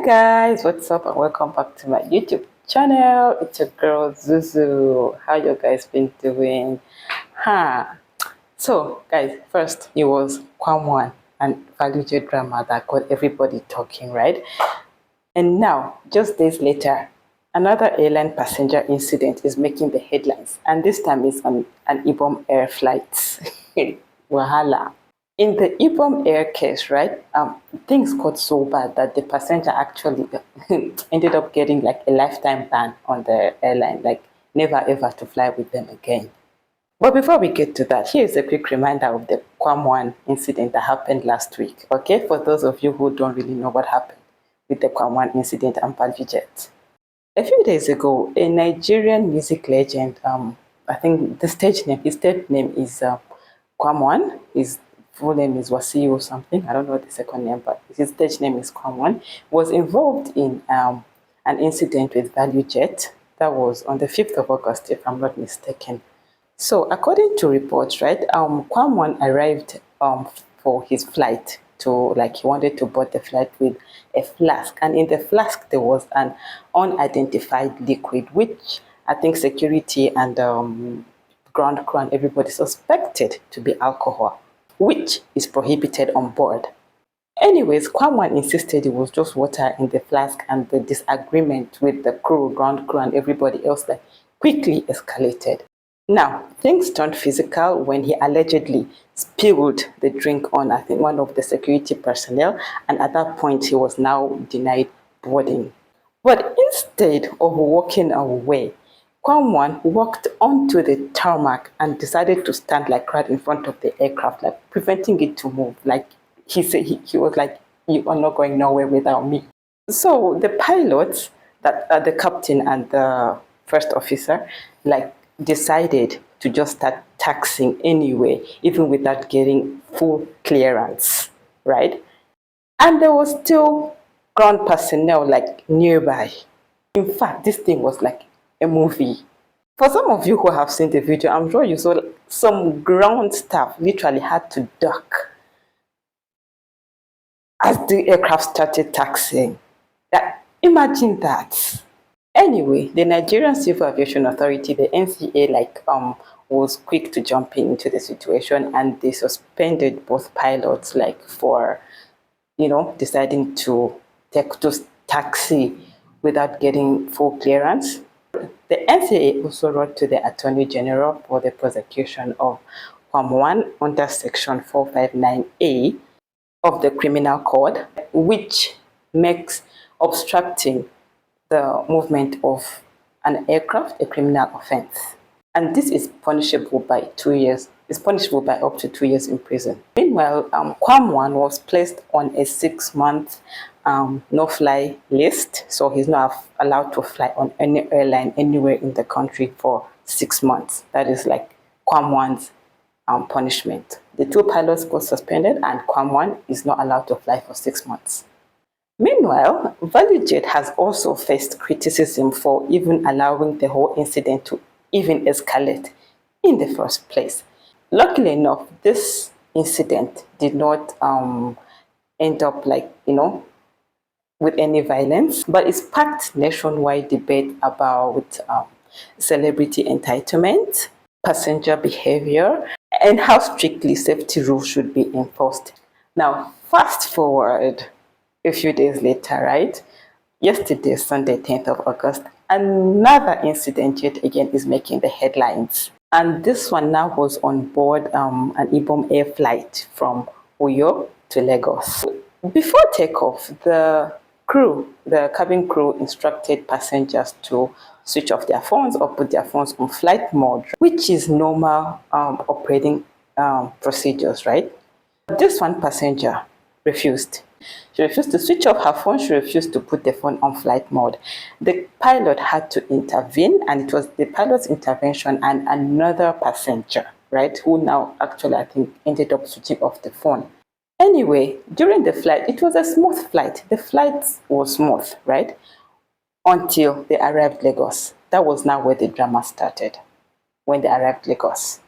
Guys, what's up and welcome back to my YouTube channel. It's your girl Zuzu. How you guys been doing? So guys, first it was Kwam and Value drama that got everybody talking, right? And now, just days later, another airline passenger incident is making the headlines, and this time it's on an Ibom Air flight. Wahala. In the Ibom Air case, right, things got so bad that the passenger actually ended up getting like a lifetime ban on the airline, like never ever to fly with them again. But before we get to that, here's a quick reminder of the Kwam incident that happened last week, okay, for those of you who don't really know what happened with the Kwam incident and Jet. A few days ago, a Nigerian music legend, I think his stage name is Kwam. His full name is Wasiu or something. I don't know the second name, but his stage name is Kwam. Was involved in an incident with Value Jet. That was on the 5th of August, if I'm not mistaken. So according to reports, right, Kwam arrived for his flight to, like, he wanted to board the flight with a flask, and in the flask there was an unidentified liquid, which I think security and ground crew and everybody suspected to be alcohol, which is prohibited on board. Anyways, Kwam insisted it was just water in the flask, and the disagreement with the crew, ground crew and everybody else, like, quickly escalated. Now, things turned physical when he allegedly spilled the drink on, I think, one of the security personnel, and at that point he was now denied boarding. But instead of walking away, Kwam walked onto the tarmac and decided to stand like right in front of the aircraft, like preventing it to move. Like he said, he was like, "You are not going nowhere without me." So the pilots, that the captain and the first officer, like, decided to just start taxiing anyway, even without getting full clearance, right? And there was still ground personnel like nearby. In fact, this thing was like a movie. For some of you who have seen the video, I'm sure you saw some ground staff literally had to duck as the aircraft started taxiing. Imagine that. Anyway, the Nigerian Civil Aviation Authority, the NCA, was quick to jump into the situation, and they suspended both pilots, like, for, deciding to taxi without getting full clearance. The NCA also wrote to the Attorney General for the prosecution of Kwam under Section 459A of the Criminal Code, which makes obstructing the movement of an aircraft a criminal offense, and this is punishable by 2 years. It's punishable by up to 2 years in prison. Meanwhile, Kwam was placed on a 6-month no-fly list, so he's not allowed to fly on any airline anywhere in the country for 6 months. That is like Kwam's punishment. The 2 pilots got suspended, and Kwam is not allowed to fly for 6 months. Meanwhile, ValueJet has also faced criticism for even allowing the whole incident to even escalate in the first place. Luckily enough, this incident did not end up, like, with any violence, but it sparked nationwide debate about celebrity entitlement, passenger behavior, and how strictly safety rules should be enforced. Now, fast forward a few days later, right? Yesterday, Sunday, 10th of August, another incident yet again is making the headlines. And this one now was on board an Ibom Air flight from Uyo to Lagos. Before takeoff, the cabin crew instructed passengers to switch off their phones or put their phones on flight mode, which is normal operating procedures, right? This one passenger refused. She refused to switch off her phone. She refused to put the phone on flight mode. The pilot had to intervene, and it was the pilot's intervention and another passenger, right, who now actually, I think, ended up switching off the phone. Anyway, during the flight, it was a smooth flight. The flight was smooth, right, until they arrived Lagos. That was now where the drama started, when they arrived Lagos.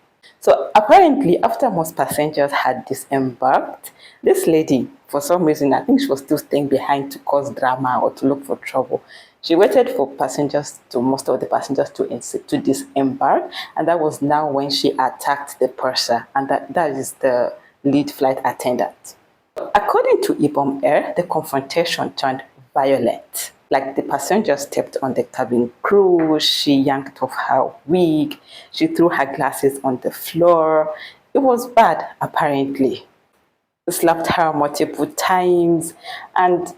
So apparently, after most passengers had disembarked, this lady, for some reason, I think she was still staying behind to cause drama or to look for trouble. She waited for most of the passengers to disembark, and that was now when she attacked the purser, and that is the lead flight attendant. According to Ibom Air, the confrontation turned violent. Like the passenger stepped on the cabin crew, she yanked off her wig, she threw her glasses on the floor. It was bad, apparently. Slapped her multiple times and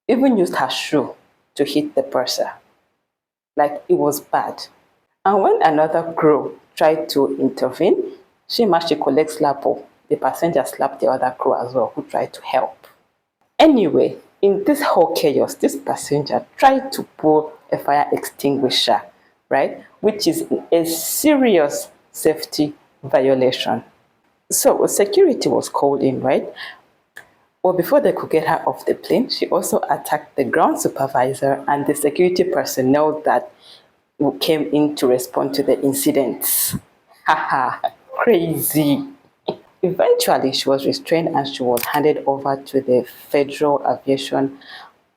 even used her shoe to hit the purser. Like it was bad. And when another crew tried to intervene, she matched a colleague slap. The passenger slapped the other crew as well who tried to help. Anyway, in this whole chaos, this passenger tried to pull a fire extinguisher, right? Which is a serious safety violation. So security was called in, right? Well, before they could get her off the plane, she also attacked the ground supervisor and the security personnel that came in to respond to the incidents. Haha, crazy. Eventually, she was restrained and she was handed over to the Federal Aviation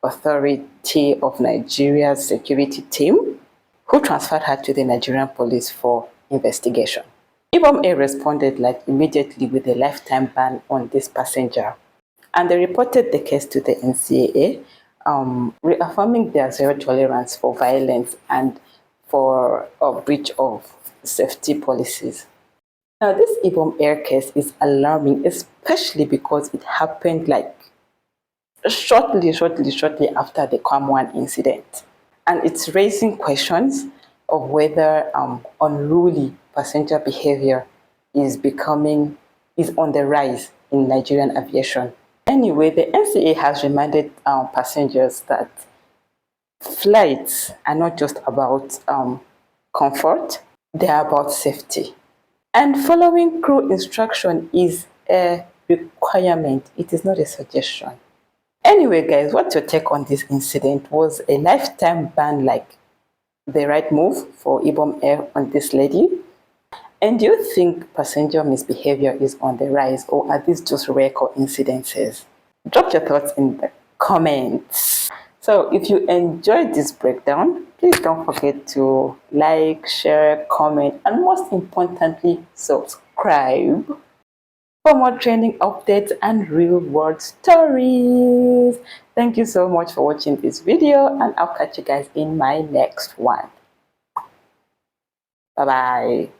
Authority of Nigeria's security team, who transferred her to the Nigerian police for investigation. Ibom Air responded immediately with a lifetime ban on this passenger. And they reported the case to the NCAA, reaffirming their zero tolerance for violence and for a breach of safety policies. Now, this Ibom Air case is alarming, especially because it happened shortly after the Kwam 1 incident. And it's raising questions of whether unruly passenger behavior is on the rise in Nigerian aviation. Anyway, the NCA has reminded passengers that flights are not just about comfort, they are about safety. And following crew instruction is a requirement, it is not a suggestion. Anyway, guys, what's your take on this incident? Was a lifetime ban the right move for Ibom Air on this lady? And do you think passenger misbehavior is on the rise, or are these just rare coincidences? Drop your thoughts in the comments. So if you enjoyed this breakdown, please don't forget to like, share, comment, and most importantly, subscribe for more trending updates and real world stories. Thank you so much for watching this video, and I'll catch you guys in my next one. Bye bye.